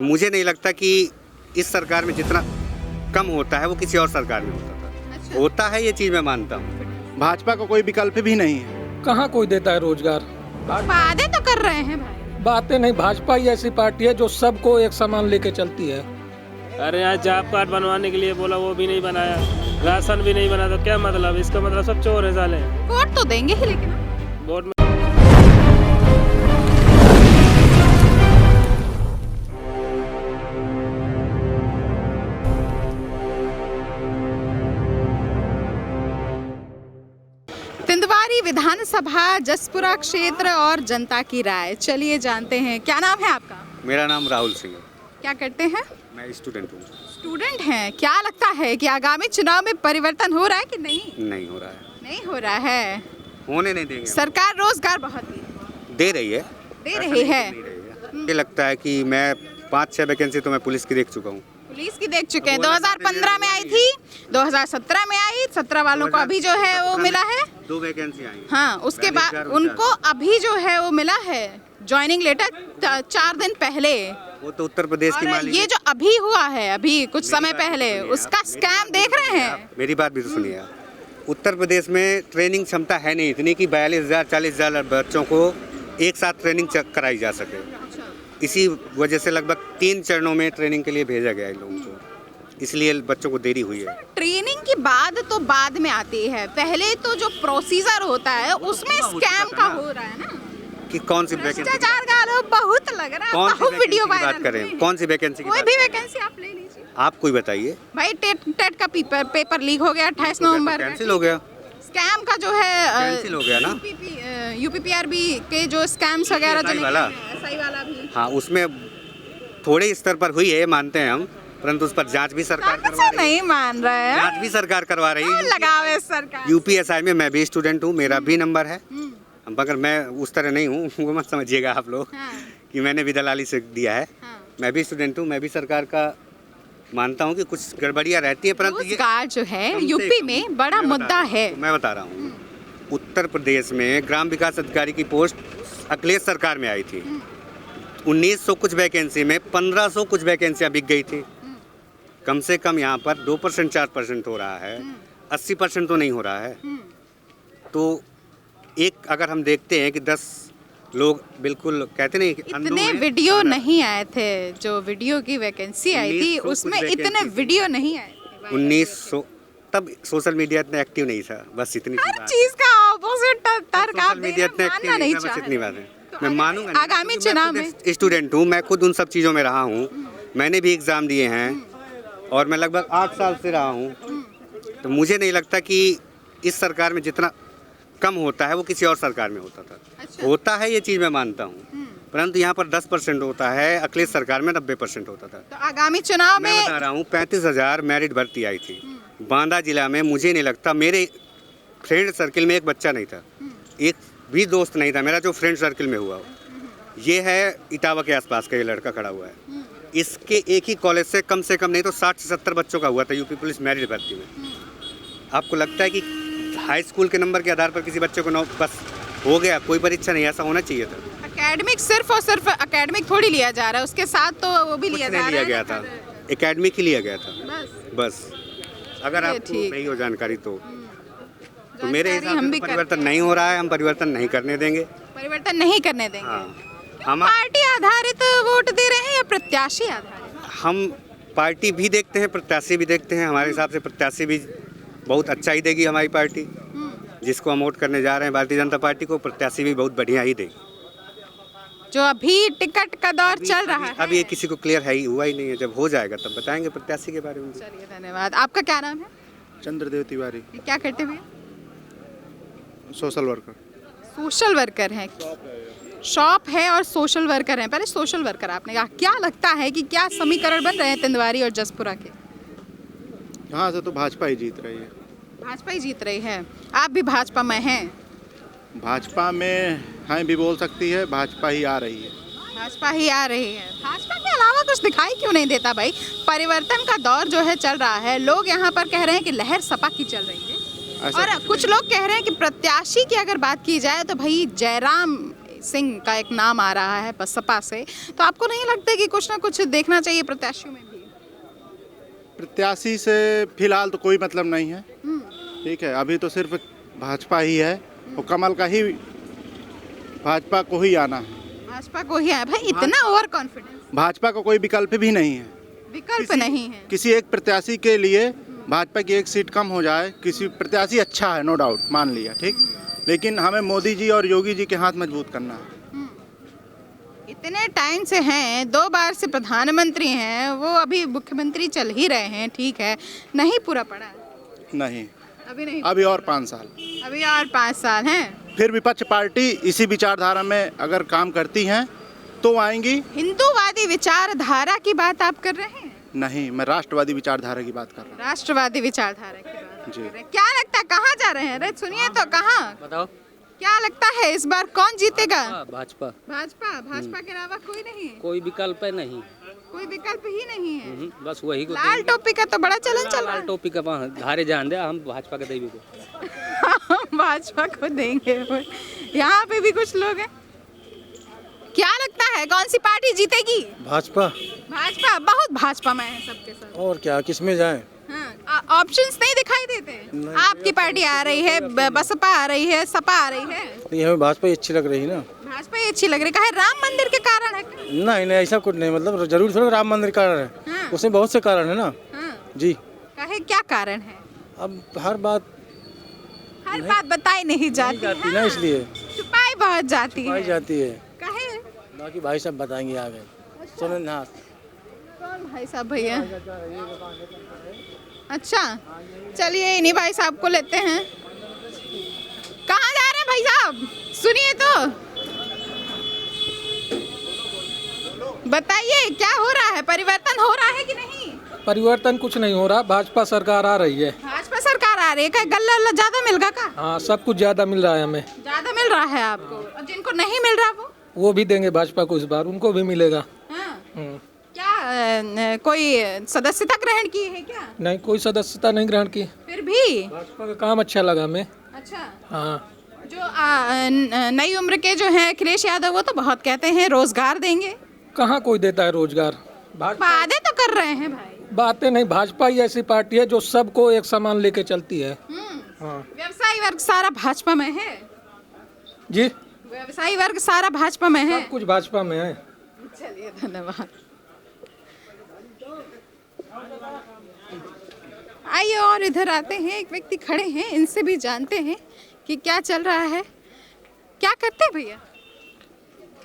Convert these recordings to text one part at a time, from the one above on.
मुझे नहीं लगता कि इस सरकार में जितना कम होता है वो किसी और सरकार में होता था। अच्छा। होता है, ये चीज़ मैं मानता हूँ। भाजपा का कोई विकल्प भी नहीं है। कहाँ कोई देता है रोजगार। वादे तो कर रहे हैं भाई। बातें नहीं, भाजपा ही ऐसी पार्टी है जो सबको एक समान लेके चलती है। अरे यहाँ जॉब कार्ड बनवाने के लिए बोला, वो भी नहीं बनाया, राशन भी नहीं बना, तो क्या मतलब? इसका मतलब सब चोर है साले। वोट तो देंगे ही लेकिन वोट में तिंदवारी विधानसभा जसपुरा क्षेत्र और जनता की राय। चलिए जानते हैं, क्या नाम है आपका? मेरा नाम राहुल सिंह है। क्या करते हैं? मैं स्टूडेंट हूँ। स्टूडेंट हैं। क्या लगता है कि आगामी चुनाव में परिवर्तन हो रहा है कि नहीं? नहीं हो रहा है, नहीं हो रहा है। होने नहीं देंगे। सरकार रोजगार बहुत दे रही है, दे ऐसा रही नहीं है। कि नहीं रही है। मुझे लगता है कि मैं 5-6 वैकेंसी तो मैं पुलिस की देख चुका हूँ। पुलिस की देख चुके हैं। वो वाला 2015 में आई थी, 2017 में आई, 17 वालों को अभी जो है वो मिला है। 2 वैकेंसी आई हैं। हाँ, उसके बाद 42,000 उनको अभी जो है वो मिला है ज्वाइनिंग लेटर 4 दिन पहले। वो तो उत्तर प्रदेश की और मालिक ये है। जो अभी हुआ है, अभी कुछ मेरी समय बात भी पहले, सुनिए उसका आप। स्कैम देख रहे हैं। मेरी बात भी तो सुनिए आप। उत्तर प्रदेश में ट्रेनिंग क्षमता है नहीं इतनी कि 42,000 40,000 बच्चों को एक साथ ट्रेनिंग कराई जा सके। इसी वजह से लगभग 3 चरणों में ट्रेनिंग के लिए भेजा गया है लोगों को, इसलिए बच्चों को देरी हुई है। ट्रेनिंग की बात तो बाद में आती है, पहले तो जो प्रोसीजर होता है उसमें स्कैम का हो रहा है ना। कि कौन सी वैकेंसी भ्रष्टाचार का आरोप बहुत लग रहा है। कौन सी बहुत वैकेंसी वीडियो की बात वायरल करें? हुई है। कौन सी वैकेंसी की कोई बात भी करें? वैकेंसी आप ले लीजिए। आप कोई बताइए। भाई टेट का पेपर लीक हो गया 28 नवंबर। कैंसिल हो गया। स्कैम का जो है कैंसिल हो गया ना। यूपीपीआरबी के जो स्कैम्स वगैरह जो SI वाला। SI वाला भी। हाँ, उसमें थोड़े स्तर पर हुई है, मानते हैं हम, परंतु उस पर जांच भी सरकार कौन करवा सा रही है। नहीं मान रहे हैं? जांच भी सरकार करवा रही कौन है। लगावे सरकार? यूपीएसआई में मैं भी स्टूडेंट हूँ, मेरा भी नंबर है, मगर मैं उस तरह नहीं हूँ, वो मत समझिएगा आप लोग हाँ, कि मैंने भी दलाली से दिया है। हाँ। मैं भी स्टूडेंट हूँ, मैं भी सरकार का मानता हूँ कि कुछ गड़बड़ियाँ रहती है, परंतु ये रोजगार जो है कम से यूपी कम, में बड़ा मैं बता मुद्दा रहा हूँ, है। मैं बता रहा हूँ। उत्तर प्रदेश में ग्राम विकास अधिकारी की पोस्ट अखिलेश सरकार में आई थी। 1900 कुछ वैकेंसी में 1500 कुछ वैकेंसियाँ बिक गई थी। कम से कम यहाँ पर 2% 4% हो रहा है, 80% तो नहीं हो रहा है। तो एक अगर हम देखते हैं कि 10 लोग बिल्कुल कहते नहीं कि अंधों इतने में वीडियो अंधा। नहीं आए थे, जो वीडियो की वैकेंसी आई थी 1900 कुछ उसमें वैकेंसी इतने थी। वीडियो नहीं आए थे। 1900 तब सोशल मीडिया इतना एक्टिव नहीं था, बस इतनी सी हर बात। चीज का ऑपोजिट तर्क आप सोशल दे मीडिया रहे इतना हैं, एक्टिव मानना नहीं नहीं था, बस चाह इतनी रहे। बात है। तो मैं मानूंगा नहीं, आगामी क्योंकि मैं चुनाव खुद में स्टूडेंट हूँ, मैं खुद उन सब चीज़ों में रहा हूँ, मैंने भी एग्ज़ाम दिए हैं और मैं लगभग 8 साल से रहा हूँ। तो मुझे नहीं लगता कि इस सरकार में जितना कम होता है वो किसी और सरकार में होता था। अच्छा। होता है, ये चीज़ मैं मानता हूँ, परंतु यहाँ पर 10% होता है, अखिलेश सरकार में 90% होता था। तो आगामी चुनाव मैं में बता रहा हूँ, 35,000 मेरिट भर्ती आई थी बांदा जिला में। मुझे नहीं लगता, मेरे फ्रेंड सर्किल में एक बच्चा नहीं था, एक भी दोस्त नहीं था मेरा जो फ्रेंड सर्किल में हुआ हो। ये है इटावा के आसपास का ये लड़का खड़ा हुआ है, इसके एक ही कॉलेज से कम नहीं तो 60 से 70 बच्चों का हुआ था यूपी पुलिस मेरिट भर्ती में। आपको लगता है कि हाई स्कूल के नंबर के आधार पर किसी बच्चे को बस हो गया, कोई परीक्षा नहीं, ऐसा होना चाहिए था। एकेडमिक सिर्फ और सिर्फ एकेडमिक थोड़ी लिया जा रहा है, उसके साथ तो वो भी कुछ लिया नहीं जा रहा लिया है गया ना। था, एकेडमिक ही लिया गया था बस बस। अगर ये आपको ठीक। नहीं हो जानकारी तो मेरे जानकारी हिसाब हम से भी तो करते परिवर्तन हैं। नहीं हो रहा है, हम परिवर्तन नहीं करने देंगे। परिवर्तन नहीं करने देंगे। हाँ, क्यों पार्टी आधारित वोट दे रहे हैं या प्रत्याशी आधारित? हम पार्टी भी देखते हैं, प्रत्याशी भी देखते हैं। हमारे हिसाब से प्रत्याशी भी बहुत अच्छा ही देगी हमारी पार्टी, जिसको हम वोट करने जा रहे हैं भारतीय जनता पार्टी को, प्रत्याशी भी बहुत बढ़िया ही देगी। जो अभी टिकट का दौर चल रहा है। अब ये किसी को क्लियर है ही हुआ ही नहीं है, जब हो जाएगा तब बताएंगे प्रत्याशी के बारे में। चलिए धन्यवाद। आपका क्या नाम है? चंद्रदेव तिवारी, ये क्या करते हुए? Social worker. सोशल वर्कर हैं। शॉप है और सोशल वर्कर हैं। पहले सोशल वर्कर आपने कहा, क्या लगता है कि क्या समीकरण बन रहे हैं तिंदवारी और जसपुरा के? यहाँ से तो भाजपा ही जीत रही है। भाजपा ही जीत रही है। आप भी भाजपा में हैं? भाजपा में हैं भी बोल सकती है, भाजपा ही आ रही है। भाजपा ही आ रही है। भाजपा के अलावा कुछ दिखाई क्यों नहीं देता भाई? परिवर्तन का दौर जो है चल रहा है, लोग यहाँ पर कह रहे हैं कि लहर सपा की चल रही है, ऐसा और कुछ लोग कह रहे हैं कि प्रत्याशी की अगर बात की जाए तो भाई जयराम सिंह का एक नाम आ रहा है बसपा से, तो आपको नहीं लगता कि कुछ ना कुछ देखना चाहिए प्रत्याशियों में भी? प्रत्याशी से फिलहाल तो कोई मतलब नहीं है, ठीक है। अभी तो सिर्फ भाजपा ही है, और कमल का ही, भाजपा को ही आना है। भाजपा को ही है भाई, इतना ओवर कॉन्फिडेंस? भाजपा का कोई विकल्प भी नहीं है। विकल्प नहीं है? किसी एक प्रत्याशी के लिए भाजपा की एक सीट कम हो जाए, किसी प्रत्याशी अच्छा है नो डाउट, मान लिया, ठीक, लेकिन हमें मोदी जी और योगी जी के हाथ मजबूत करना है। इतने टाइम से हैं, 2 बार से प्रधानमंत्री हैं, वो अभी मुख्यमंत्री चल ही रहे हैं, ठीक है, नहीं पूरा पड़ा? नहीं, अभी नहीं, अभी और 5 साल, अभी और 5 साल हैं। फिर विपक्ष पार्टी इसी विचारधारा में अगर काम करती हैं तो आएंगी। हिंदूवादी विचारधारा की बात आप कर रहे हैं? नहीं, मैं राष्ट्रवादी विचारधारा की बात कर रहा हूँ। राष्ट्रवादी विचारधारा की बात जी। कर रहे हैं। क्या लगता है कहाँ जा रहे हैं? अरे सुनिए तो, कहाँ बताओ। क्या लगता है इस बार कौन जीतेगा? भाजपा। भाजपा के अलावा कोई नहीं? कोई विकल्प है नहीं, कोई विकल्प ही नहीं है? बस वही को लाल टोपी का तो बड़ा चलन चल रहा लाल है। टोपी का वहाँ धारे जान दे, हम भाजपा के देवी को। भाजपा को देंगे। यहाँ पे भी कुछ लोग हैं। क्या लगता है कौन सी पार्टी जीतेगी? भाजपा। भाजपा? बहुत भाजपा में है सबके सब। और क्या, किसमें जाएं? हाँ, ऑप्शंस नहीं दिखाई देते? आपकी पार्टी आ रही है, बसपा आ रही है, सपा आ रही है, ये हमें भाजपा ही अच्छी लग रही है ना। भाजपा ही अच्छी लग रही है। राम मंदिर के कारण है क्या? नहीं नहीं, ऐसा कुछ नहीं, मतलब जरूर थोड़ा राम मंदिर कारण है, हाँ। उसमें बहुत से कारण है ना। हाँ। जी। कहे क्या कारण है? अब हर बात बताई नहीं जाती जाती ना, इसलिए छुपाई बहुत जाती पाई है। जाती है। कहे बाकी भाई साहब बताएंगे आगे। सुनो ना, कौन भाई साहब भैया? अच्छा, चलिए इन्हीं भाई साहब को लेते हैं। कहाँ जा रहे हैं भाई साहब? सुनिए तो, बताइए क्या हो रहा है? परिवर्तन हो रहा है कि नहीं? परिवर्तन कुछ नहीं हो रहा, भाजपा सरकार आ रही है। भाजपा सरकार आ रही है? क्या गल्ला ज्यादा मिलेगा का? हाँ, सब कुछ ज्यादा मिल रहा है हमें। ज्यादा मिल रहा है आपको, और जिनको नहीं मिल रहा वो भी देंगे भाजपा को, इस बार उनको भी मिलेगा। हाँ। क्या कोई सदस्यता ग्रहण की है क्या? नहीं, कोई सदस्यता नहीं ग्रहण की। फिर भी भाजपा का काम अच्छा लगा हमें। अच्छा। हाँ, जो नई उम्र के जो हैं अखिलेश यादव, वो तो बहुत कहते हैं रोजगार देंगे। कहाँ कोई देता है रोजगार? वादे तो कर रहे हैं भाई। बातें नहीं, भाजपा ही ऐसी पार्टी है जो सबको एक समान लेके चलती है। हाँ व्यवसायी वर्ग सारा भाजपा में है जी, व्यवसायी वर्ग सारा भाजपा में है। सब कुछ भाजपा में है। चलिए, धन्यवाद। आइए और इधर आते हैं, एक व्यक्ति खड़े हैं, इनसे भी जानते हैं कि क्या चल रहा है। क्या करते हैं भैया?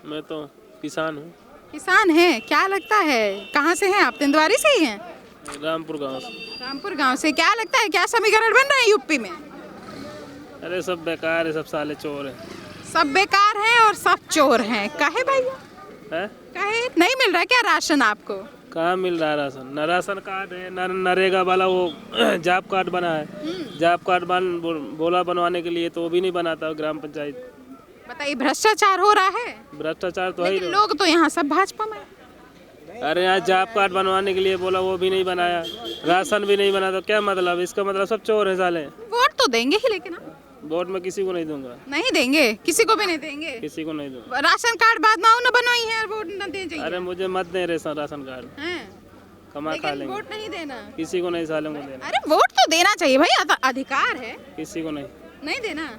मैं तो किसान हूँ, किसान हैं। क्या लगता है कहाँ से हैं आप? तेंदुआरी से ही हैं? रामपुर गांव से। रामपुर गांव से। क्या लगता है क्या समीकरण बन रहा है यूपी में? अरे सब बेकार है, सब साले चोर है। सब बेकार हैं और सब चोर हैं। काहे भैया? हैं? काहे नहीं मिल रहा है क्या राशन आपको? कहाँ मिल रहा है राशन? न राशन कार्ड है, न नरेगा वाला वो जॉब कार्ड बना है। जॉब कार्ड बोला बनवाने के लिए, तो वो भी नहीं बनाता ग्राम पंचायत। बताइए, भ्रष्टाचार हो रहा है। भ्रष्टाचार तो है लेकिन ही। लोग तो यहाँ सब भाजपा में। अरे यहाँ जॉब कार्ड बनवाने के लिए बोला, वो भी नहीं बनाया। राशन भी नहीं बना, तो क्या मतलब? इसका मतलब सब चोर है साले। वोट तो देंगे ही, लेकिन आप वोट में किसी को नहीं दूंगा। नहीं देंगे, किसी को भी नहीं देंगे। किसी को नहीं दूंगा। राशन कार्ड बाद में न बनवाई है और वोट न दे जाइए। अरे मुझे मत दे राशन कार्ड, हैं? कमा खा लेकिन लेंगे। वोट नहीं देना। किसी को नहीं सालों को देना। अरे वोट तो देना चाहिए भाई, अधिकार है। किसी को नहीं। नहीं देना।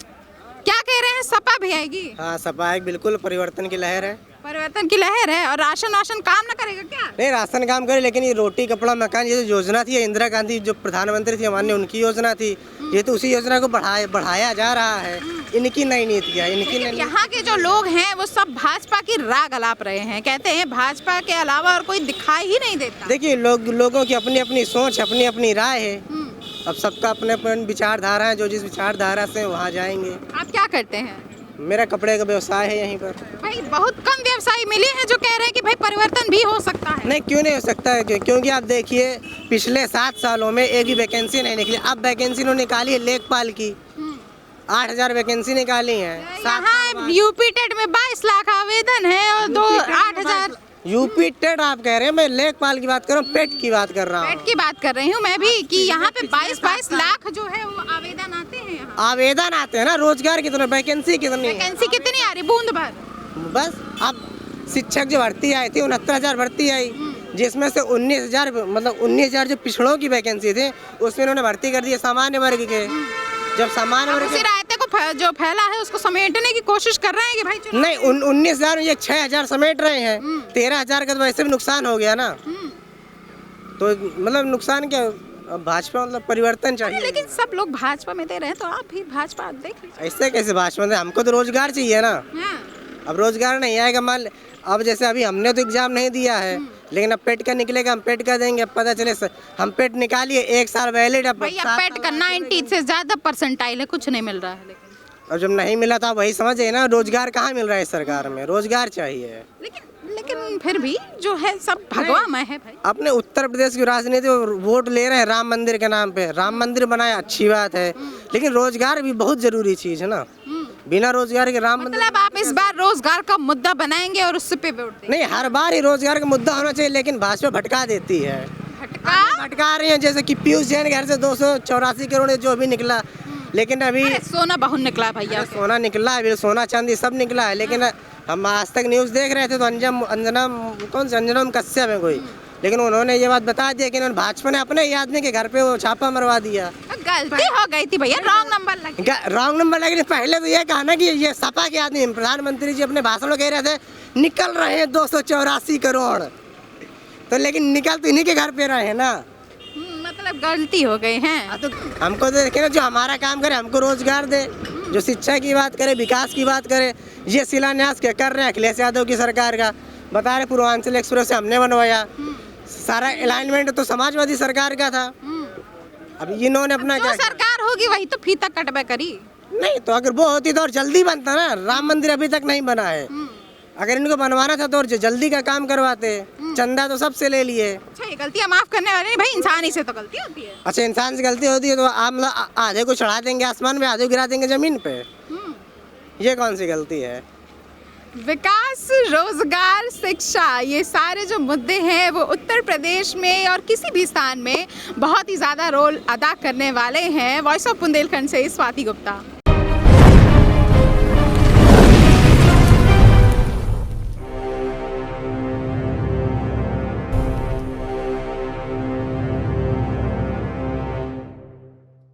क्या कह रहे हैं, सपा भी आएगी? हाँ, सपा एक बिल्कुल परिवर्तन की लहर है। परिवर्तन की लहर है। और राशन काम ना करेगा क्या? नहीं, राशन काम करे, लेकिन ये रोटी कपड़ा मकान ये जो योजना थी, इंदिरा गांधी जो प्रधानमंत्री थी हमारे, उनकी योजना थी। ये तो उसी योजना को बढ़ाया जा रहा है। इनकी नई नीति है, इनकी नई। यहाँ के जो लोग हैं वो सब भाजपा की राग अलाप रहे हैं। कहते हैं भाजपा के अलावा और कोई दिखाई ही नहीं देता। देखिए, लोगों की अपनी अपनी सोच, अपनी अपनी राय है। अब सबका अपने अपने विचारधारा है, जो जिस विचारधारा से वहाँ जाएंगे। आप क्या करते हैं? मेरा कपड़े का व्यवसाय है यहीं पर। भाई बहुत कम व्यवसायी मिले हैं जो कह रहे हैं कि भाई परिवर्तन भी हो सकता है। नहीं, क्यों नहीं हो सकता है? क्योंकि आप देखिए, पिछले 7 सालों में एक भी वैकेंसी नहीं निकली। अब वैकेंसी उन्होंने निकाली है लेखपाल की, 8000 वैकेंसी निकाली है। यहाँ यूपी टेट में 22 लाख आवेदन है और 8000। यूपी टेट आप कह रहे हैं, मैं लेखपाल की बात कर रहा हूँ, पेट की बात कर रहा हूँ। पेट की बात कर रही हूँ मैं भी, कि यहाँ पे 22 लाख जो है वो आवेदन आते हैं। यहाँ आवेदन आते हैं ना, रोजगार कितने, वैकेंसी कितनी है? वैकेंसी कितनी आ रही? बूंद भर। बस अब शिक्षक जो भर्ती आई थी 69,000 भर्ती आई, जिसमें से 19,000 मतलब 19,000 जो पिछड़ों की वैकेंसी थी उसमें उन्होंने भर्ती कर दी सामान्य वर्ग के। जब सामान्य वर्ग उसी रायते को जो फैला है उसको समेटने की कोशिश कर रहे हैं कि भाई चुनाव नहीं 19,000 ये 6,000 समेट रहे हैं, 13,000 का तो वैसे भी नुकसान हो गया ना। तो मतलब नुकसान क्या, अब भाजपा मतलब परिवर्तन चाहिए। लेकिन सब लोग भाजपा में दे रहे हैं तो आप भी भाजपा देख लीजिए। ऐसे कैसे भाजपा में, हमको तो रोजगार चाहिए ना। हाँ। अब रोजगार नहीं आएगा मान, अब जैसे अभी हमने तो एग्जाम नहीं दिया है, लेकिन अब पेट का निकलेगा, हम पेट का देंगे। अब पता चले हम पेट निकालिए 1 साल वैलिड, अब भैया पेट का 90 से ज्यादा परसेंटाइल है, कुछ नहीं मिल रहा है। लेकिन अब जब नहीं मिला तो आप वही समझिए ना, रोजगार कहाँ मिल रहा है सरकार में, रोजगार चाहिए। लेकिन फिर भी जो है सब भगवामय है भाई। अपने उत्तर प्रदेश की राजनीति वोट ले रहे हैं राम मंदिर के नाम पे, राम मंदिर बनाया अच्छी बात है, लेकिन रोजगार भी बहुत जरूरी चीज है ना। बिना रोजगार के राम मंदिर मतलब आप इस बार रोजगार का मुद्दा बनाएंगे और उससे पे वोट देंगे? नहीं, हर बार ही रोजगार का मुद्दा होना चाहिए, लेकिन भाजपा भटका देती है। भटका रही है, जैसे कि पीयूष जैन के घर से 284 करोड़ जो भी निकला, लेकिन अभी सोना बहुत निकला भैया, सोना निकला, अभी सोना चांदी सब निकला है। लेकिन हम आज तक न्यूज़ देख रहे थे तो अंजनम कश्यप है कोई, लेकिन उन्होंने ये बात बता दिया कि उन्होंने भाजपा ने अपने ही आदमी के घर पे वो छापा मरवा दिया। गलती हो गई थी भैया, रॉन्ग नंबर लग गया। रॉन्ग नंबर लगे, पहले तो ये कहा ना कि ये सपा के आदमी, प्रधानमंत्री जी अपने भाषण में कह रहे थे निकल रहे हैं 284 करोड़, तो लेकिन निकल तो इन्हीं के घर पे रहे हैं ना। मतलब गलती हो गई है। तो हमको तो देखे ना, जो हमारा काम करे हमको रोजगार दे, जो शिक्षा की बात करे, विकास की बात करे। ये शिलान्यास क्या कर रहे हैं अखिलेश यादव की सरकार का, बता रहे पूर्वांचल एक्सप्रेस से हमने बनवाया, सारा अलाइनमेंट तो समाजवादी सरकार का था। अब इन्होंने अपना क्या, सरकार होगी वही तो फीता कटबे करी। नहीं तो अगर वो होती तो और जल्दी बनता ना, राम मंदिर अभी तक नहीं बना है। अगर इनको बनवाना था तो और जल्दी का काम करवाते, चंदा तो सबसे ले लिए। अच्छा, ये गलतियां माफ करने वाले नहीं भाई, इंसान ही से तो गलती होती है। अच्छा, इंसान से गलती होती है तो आप आधे को चढ़ा देंगे आसमान में, आधे को गिरा देंगे जमीन पे, ये कौन सी गलती है? विकास, रोजगार, शिक्षा, ये सारे जो मुद्दे हैं वो उत्तर प्रदेश में और किसी भी स्थान में बहुत ही ज़्यादा रोल अदा करने वाले हैं। वॉइस ऑफ बुंदेलखंड से स्वाति गुप्ता।